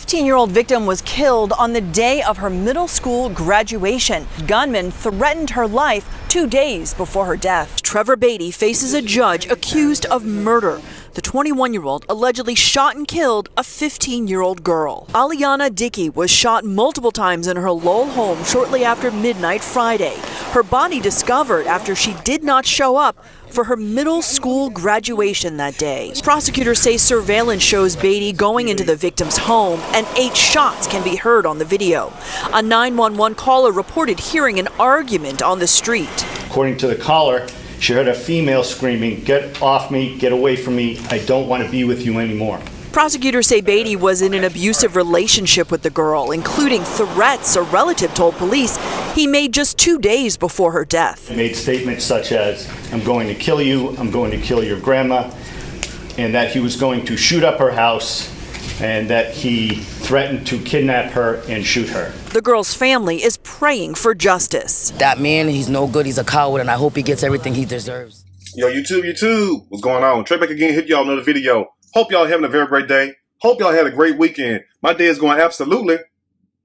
15-year-old victim was killed on the day of her middle school graduation. Gunmen threatened her life 2 days before her death. Trevor Beatty faces a judge accused of murder. The 21-year-old allegedly shot and killed a 15-year-old girl. Aliana Dickey was shot multiple times in her Lowell home shortly after midnight Friday. Her body discovered after she did not show up for her middle school graduation that day. Prosecutors say surveillance shows Beatty going into the victim's home, and 8 shots can be heard on the video. A 911 caller reported hearing an argument on the street. According to the caller, she heard a female screaming, "Get off me, get away from me, I don't want to be with you anymore." Prosecutors say Beatty was in an abusive relationship with the girl, including threats a relative told police he made just 2 days before her death. He made statements such as, "I'm going to kill you, I'm going to kill your grandma," and that he was going to shoot up her house, and that he threatened to kidnap her and shoot her. The girl's family is praying for justice. That man, he's no good, he's a coward, and I hope he gets everything he deserves. Yo, YouTube, what's going on? Trey back again, hit y'all another video. Hope y'all having a very great day. Hope y'all had a great weekend. My day is going absolutely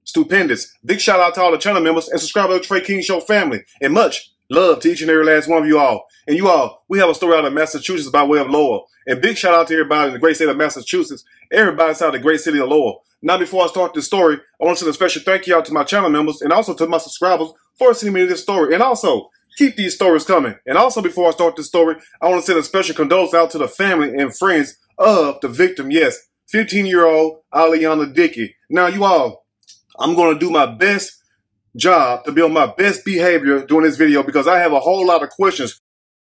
stupendous. Big shout out to all the channel members and subscribers to the Trey King Show family. And much love to each and every last one of you all. And you all, we have a story out of Massachusetts by way of Lowell. And big shout out to everybody in the great state of Massachusetts, everybody inside the great city of Lowell. Now, before I start this story, I want to send a special thank you out to my channel members and also to my subscribers for sending me this story. And also, keep these stories coming. And also, before I start this story, I want to send a special condolence out to the family and friends of the victim. Yes, 15-year-old Aliana Dickey. Now, you all, I'm going to do my best job to be on my best behavior during this video because I have a whole lot of questions.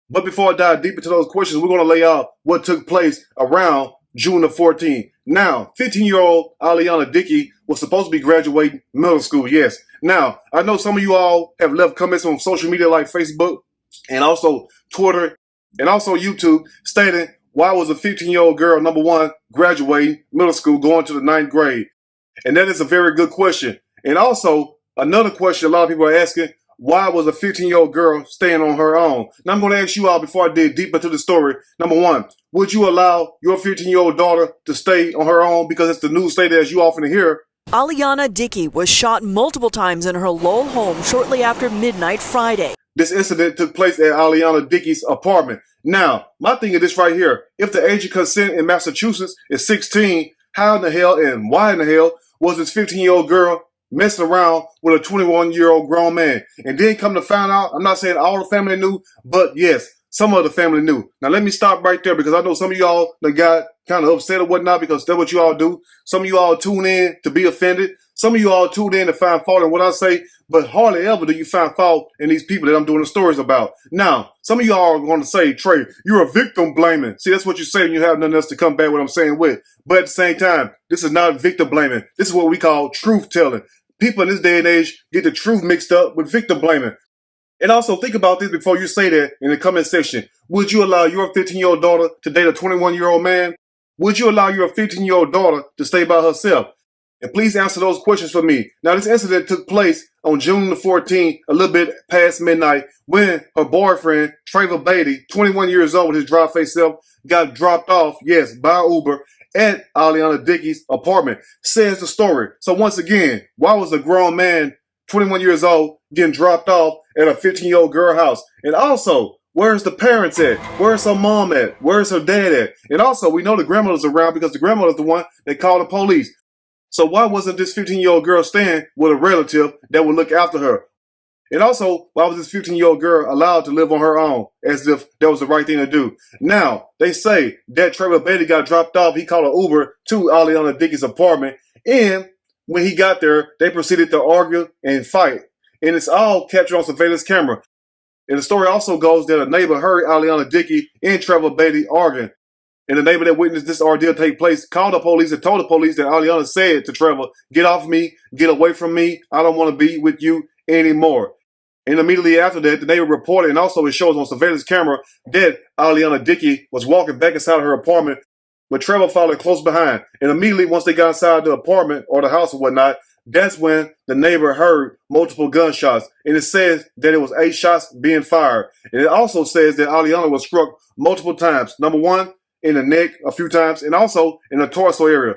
But before I dive deep into those questions, we're going to lay out what took place around June the 14th. Now, 15-year-old Aliana Dickey was supposed to be graduating middle school, yes. Now, I know some of you all have left comments on social media like Facebook and also Twitter and also YouTube stating, why was a 15-year-old girl, number one, graduating middle school, going to the 9th grade? And that is a very good question. And also, another question a lot of people are asking, why was a 15-year-old girl staying on her own? Now, I'm going to ask you all before I dig deep into the story. Number one, would you allow your 15-year-old daughter to stay on her own because it's the news stated as you often hear? Aliana Dickey was shot multiple times in her Lowell home shortly after midnight Friday. This incident took place at Aliana Dickey's apartment. Now, my thing is this right here. If the age of consent in Massachusetts is 16, how in the hell and why in the hell was this 15-year-old girl messing around with a 21-year-old grown man? And then come to find out, I'm not saying all the family knew, but yes, some of the family knew. Now, let me stop right there because I know some of y'all that got kind of upset or whatnot because that's what you all do. Some of you all tune in to be offended. Some of you all tune in to find fault in what I say, but hardly ever do you find fault in these people that I'm doing the stories about. Now, some of you all are going to say, Trey, you're a victim blaming. See, that's what you say when you have nothing else to come back what I'm saying with. But at the same time, this is not victim blaming. This is what we call truth telling. People in this day and age get the truth mixed up with victim blaming. And also think about this before you say that in the comment section. Would you allow your 15-year-old daughter to date a 21-year-old man? Would you allow your 15-year-old daughter to stay by herself? And please answer those questions for me. Now, this incident took place on June the 14th, a little bit past midnight, when her boyfriend, Trey Beatty, 21 years old with his dry-faced self, got dropped off, yes, by Uber at Aliana Dickey's apartment, says the story. So once again, why was a grown man, 21 years old, getting dropped off at a 15-year-old girl house? And also, where's the parents at? Where's her mom at? Where's her dad at? And also, we know the grandmother's around because the grandmother's the one that called the police. So why wasn't this 15-year-old girl staying with a relative that would look after her? And also, why was this 15-year-old girl allowed to live on her own as if that was the right thing to do? Now, they say that Trey Beatty got dropped off. He called an Uber to Aliana Dickey's apartment. And when he got there, they proceeded to argue and fight. And it's all captured on surveillance camera. And the story also goes that a neighbor heard Aliana Dickey and Trevor Beatty arguing. And the neighbor that witnessed this ordeal take place called the police and told the police that Aliana said to Trevor, "Get off me, get away from me, I don't want to be with you anymore." And immediately after that, the neighbor reported, and also it shows on surveillance camera, that Aliana Dickey was walking back inside of her apartment, with Trevor following close behind. And immediately once they got inside the apartment or the house or whatnot, that's when the neighbor heard multiple gunshots. And it says that it was 8 shots being fired. And it also says that Aliana was struck multiple times. Number one, in the neck a few times, and also in the torso area.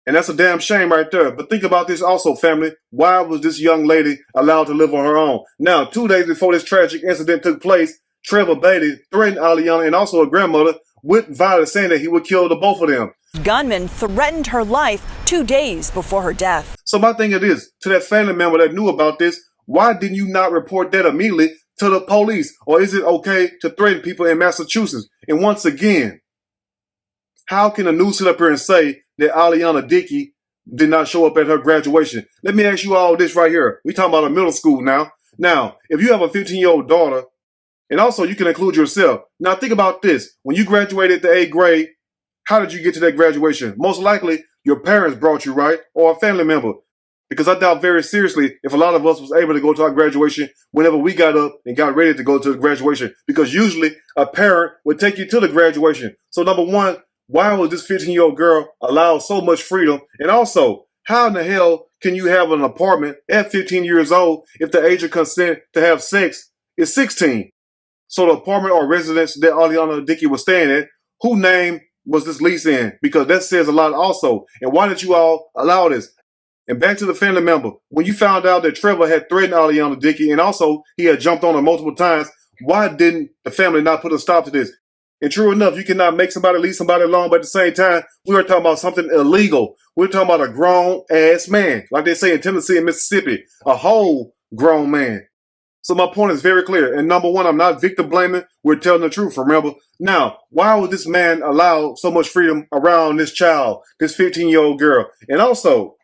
And that's a damn shame right there. But think about this also, family. Why was this young lady allowed to live on her own? Now, 2 days before this tragic incident took place, Trevor Beatty threatened Aliana and also her grandmother with violence, saying that he would kill the both of them. Gunman threatened her life 2 days before her death. So my thing is, to that family member that knew about this, why didn't you not report that immediately to the police? Or is it okay to threaten people in Massachusetts? And once again, how can the news sit up here and say that Aliana Dickey did not show up at her graduation? Let me ask you all this right here. We talking about a middle school now. Now, if you have a 15-year-old daughter, and also you can include yourself. Now think about this. When you graduated the 8th grade, how did you get to that graduation? Most likely your parents brought you, right? Or a family member. Because I doubt very seriously if a lot of us was able to go to our graduation whenever we got up and got ready to go to the graduation. Because usually a parent would take you to the graduation. So number one, why was this 15-year-old girl allowed so much freedom? And also, how in the hell can you have an apartment at 15 years old if the age of consent to have sex is 16? So the apartment or residence that Aliana Dickey was staying at, who name was this lease in? Because that says a lot also. And why did you all allow this? And back to the family member. When you found out that Trevor had threatened Aliana Dickey and also he had jumped on her multiple times, why didn't the family not put a stop to this? And true enough, you cannot make somebody leave somebody alone, but at the same time, we are talking about something illegal. We're talking about a grown-ass man, like they say in Tennessee and Mississippi, a whole grown man. So my point is very clear. And number one, I'm not victim blaming. We're telling the truth, remember? Now, why was this man allowed so much freedom around this child, this 15-year-old girl? And also,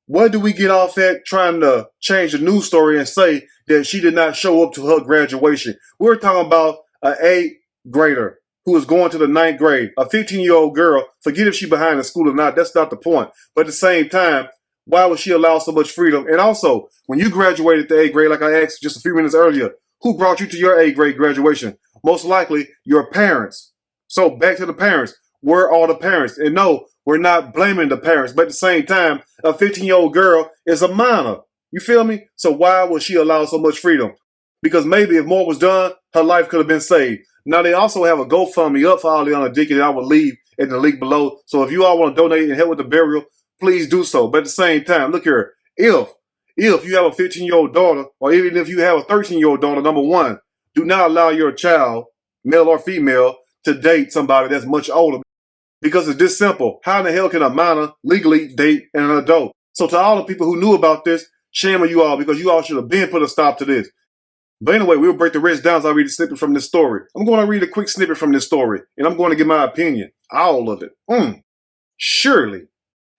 what do we get off at trying to change the news story and say that she did not show up to her graduation? We're talking about an 8th grader who is going to the 9th grade, a 15-year-old girl. Forget if she behind in school or not. That's not the point. But at the same time, why was she allowed so much freedom? And also, when you graduated the 8th grade, like I asked just a few minutes earlier, who brought you to your 8th grade graduation? Most likely your parents. So back to the parents. Where are the parents? And no, we're not blaming the parents. But at the same time, a 15-year-old girl is a minor. You feel me? So why was she allowed so much freedom? Because maybe if more was done, her life could have been saved. Now, they also have a GoFundMe up for Aliana Dickey that I will leave in the link below. So if you all want to donate and help with the burial, please do so. But at the same time, look here, if you have a 15-year-old daughter, or even if you have a 13-year-old daughter, number one, do not allow your child, male or female, to date somebody that's much older. Because it's this simple. How in the hell can a minor legally date an adult? So to all the people who knew about this, shame on you all, because you all should have been put a stop to this. But anyway, we'll break the rest down as I read a snippet from this story. I'm going to read a quick snippet from this story, and I'm going to give my opinion. All of it. Surely.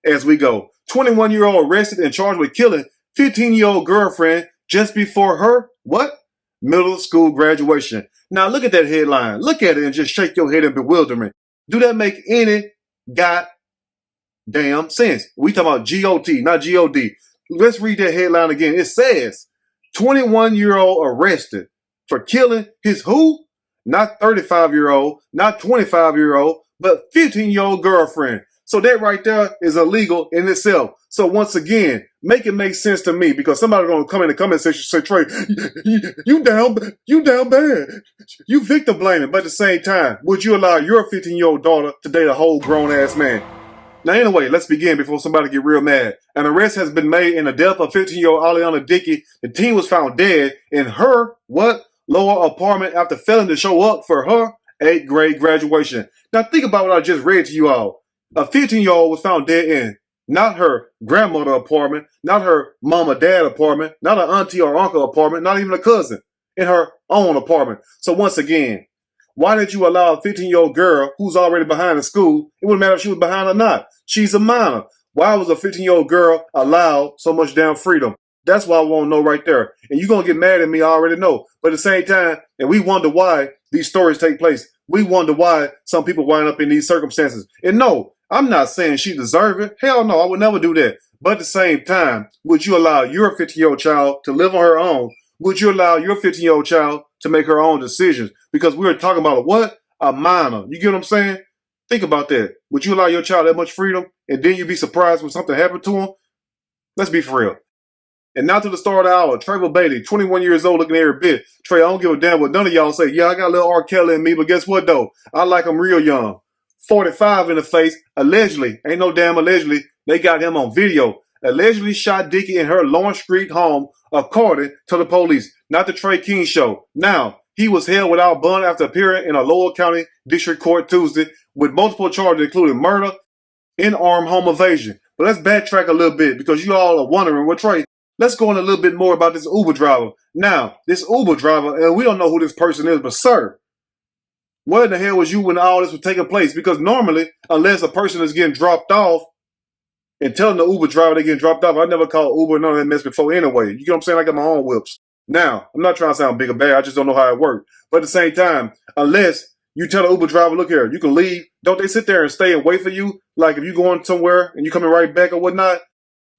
As we go. 21-year-old arrested and charged with killing 15-year-old girlfriend just before her, what? Middle school graduation. Now look at that headline. Look at it and just shake your head in bewilderment. Do that make any goddamn sense? We talking about G-O-T, not G-O-D. Let's read that headline again. It says, 21-year-old arrested for killing his who? Not 35-year-old, not 25-year-old, but 15-year-old girlfriend. So that right there is illegal in itself. So once again, make it make sense to me, because somebody's going to come in the comment section and say, Trey, you down bad. You victim blaming. But at the same time, would you allow your 15-year-old daughter to date a whole grown-ass man? Now anyway, let's begin before somebody get real mad. An arrest has been made in the death of 15-year-old Aliana Dickey. The teen was found dead in her, lower apartment after failing to show up for her 8th grade graduation. Now think about what I just read to you all. A 15-year-old was found dead in not her grandmother apartment, not her mom or dad apartment, not an auntie or uncle apartment, not even a cousin, in her own apartment. So once again, why did you allow a 15-year-old girl who's already behind in school? It wouldn't matter if she was behind or not. She's a minor. Why was a 15-year-old girl allowed so much damn freedom? That's what I want to know right there. And you're going to get mad at me, I already know. But at the same time, and we wonder why these stories take place. We wonder why some people wind up in these circumstances. And no, I'm not saying she deserves it. Hell no, I would never do that. But at the same time, would you allow your 15-year-old child to live on her own? Would you allow your 15-year-old child to make her own decisions? Because we were talking about a minor. You get what I'm saying? Think about that. Would you allow your child that much freedom, and then you'd be surprised when something happened to him? Let's be for real. And now to the star of the hour, Trevor Beatty, 21 years old, looking every bit. Trey, I don't give a damn what none of y'all say. Yeah, I got a little R. Kelly in me, but guess what, though? I like him real young. 45 in the face, allegedly. Ain't no damn allegedly. They got him on video. Allegedly shot Dickie in her Lawrence Street home, according to the police. Not the Trey King show. Now, he was held without bond after appearing in a Lowell County District Court Tuesday with multiple charges including murder and armed home invasion. But let's backtrack a little bit because you all are wondering, well, Trey, let's go in a little bit more about this Uber driver. Now, this Uber driver, and we don't know who this person is, but sir, where in the hell was you when all this was taking place? Because normally, unless a person is getting dropped off and telling the Uber driver they're getting dropped off, I never called Uber none of that mess before anyway. You get what I'm saying? I got my own whips. Now, I'm not trying to sound big or bad. I just don't know how it works. But at the same time, unless you tell the Uber driver, look here, you can leave. Don't they sit there and stay and wait for you? Like if you're going somewhere and you coming right back or whatnot?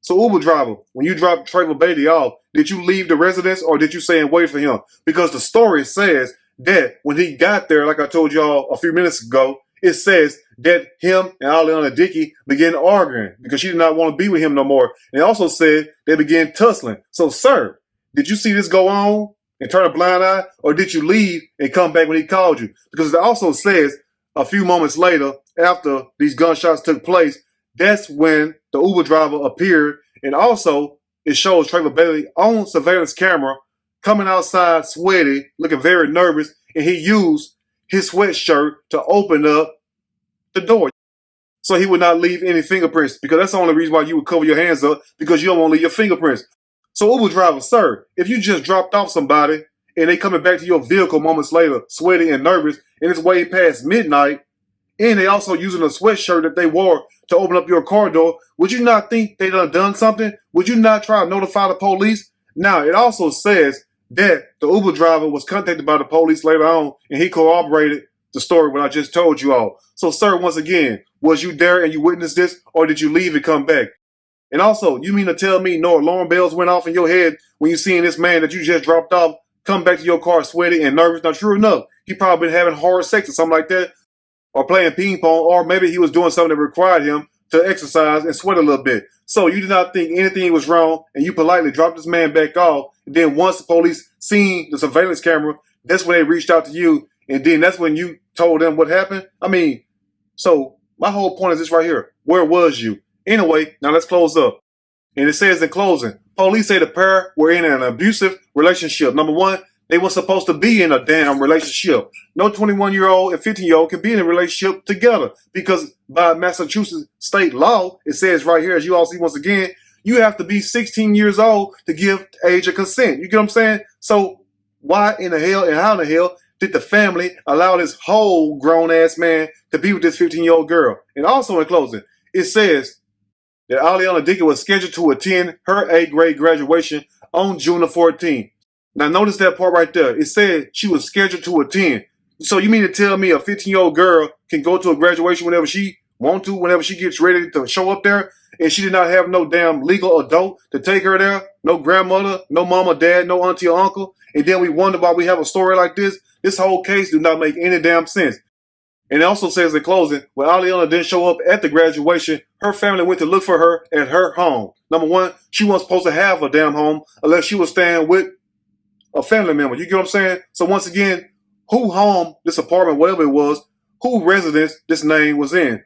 So Uber driver, when you dropped Trey Beatty off, did you leave the residence or did you stay and wait for him? Because the story says that when he got there, like I told y'all a few minutes ago, it says that him and Aliana Dickey began arguing because she did not want to be with him no more. And it also said they began tussling. So, sir, did you see this go on and turn a blind eye, or did you leave and come back when he called you? Because it also says a few moments later, after these gunshots took place, that's when the Uber driver appeared. And also, it shows Trey Bailey on surveillance camera coming outside sweaty, looking very nervous, and he used his sweatshirt to open up the door so he would not leave any fingerprints, because that's the only reason why you would cover your hands up, because you don't want to leave your fingerprints. So Uber driver, sir, if you just dropped off somebody and they coming back to your vehicle moments later, sweaty and nervous, and it's way past midnight, and they also using a sweatshirt that they wore to open up your car door, would you not think they done something? Would you not try to notify the police? Now, it also says that the Uber driver was contacted by the police later on, and he corroborated the story what I just told you all. So, sir, once again, was you there and you witnessed this, or did you leave and come back? And also, you mean to tell me no alarm bells went off in your head when you seen this man that you just dropped off come back to your car sweaty and nervous? Now, true enough, he probably been having hard sex or something like that, or playing ping pong, or maybe he was doing something that required him to exercise and sweat a little bit. So you did not think anything was wrong, and you politely dropped this man back off. And then once the police seen the surveillance camera, that's when they reached out to you, and then that's when you told them what happened. I mean, so my whole point is this right here. Where was you? Anyway, now let's close up. And it says in closing, police say the pair were in an abusive relationship. Number one, they were supposed to be in a damn relationship. No 21-year-old and 15-year-old can be in a relationship together, because by Massachusetts state law, it says right here, as you all see once again, you have to be 16 years old to give age of consent. You get what I'm saying? So why in the hell and how in the hell did the family allow this whole grown-ass man to be with this 15-year-old girl? And also in closing, it says that Aliana Dickey was scheduled to attend her 8th grade graduation on June the 14th. Now notice that part right there. It said she was scheduled to attend. So you mean to tell me a 15-year-old girl can go to a graduation whenever she wants to, whenever she gets ready to show up there, and she did not have no damn legal adult to take her there? No grandmother, no mama, dad, no auntie or uncle? And then we wonder why we have a story like this? This whole case do not make any damn sense. And it also says in closing, when Aliana didn't show up at the graduation, her family went to look for her at her home. Number one, she wasn't supposed to have a damn home unless she was staying with a family member. You get what I'm saying? So once again, who home, this apartment, whatever it was, who residence this name was in?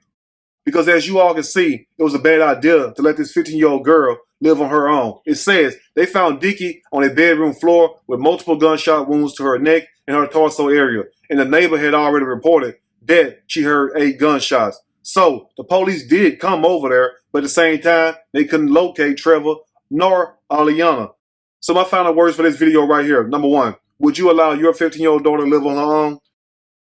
Because as you all can see, it was a bad idea to let this 15-year-old girl live on her own. It says they found Dickey on a bedroom floor with multiple gunshot wounds to her neck and her torso area. And the neighbor had already reported that she heard 8 gunshots. So the police did come over there, but at the same time, they couldn't locate Trevor nor Aliana. So my final words for this video right here. Number one, would you allow your 15-year-old daughter to live on her own?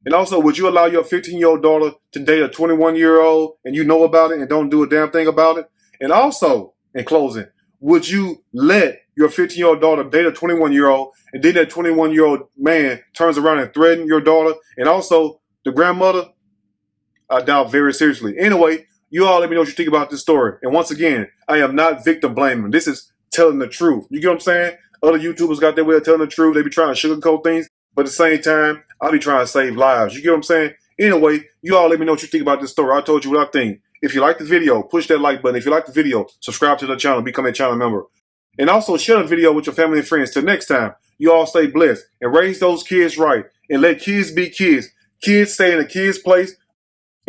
And also, would you allow your 15-year-old daughter to date a 21-year-old and you know about it and don't do a damn thing about it? And also, in closing, would you let your 15-year-old daughter date a 21-year-old and then that 21-year-old man turns around and threatens your daughter and also the grandmother? I doubt very seriously. Anyway, you all let me know what you think about this story. And once again, I am not victim blaming. This is telling the truth. You get what I'm saying? Other YouTubers got their way of telling the truth. They be trying to sugarcoat things. But at the same time, I be trying to save lives. You get what I'm saying? Anyway, you all let me know what you think about this story. I told you what I think. If you like the video, push that like button. If you like the video, subscribe to the channel, become a channel member. And also share the video with your family and friends. Till next time, you all stay blessed and raise those kids right. And let kids be kids. Kids stay in a kid's place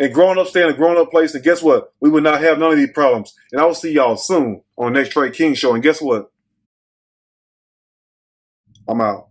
and growing up, staying in a grown up place. And guess what? We would not have none of these problems. And I will see y'all soon on the next Trey King show. And guess what? I'm out.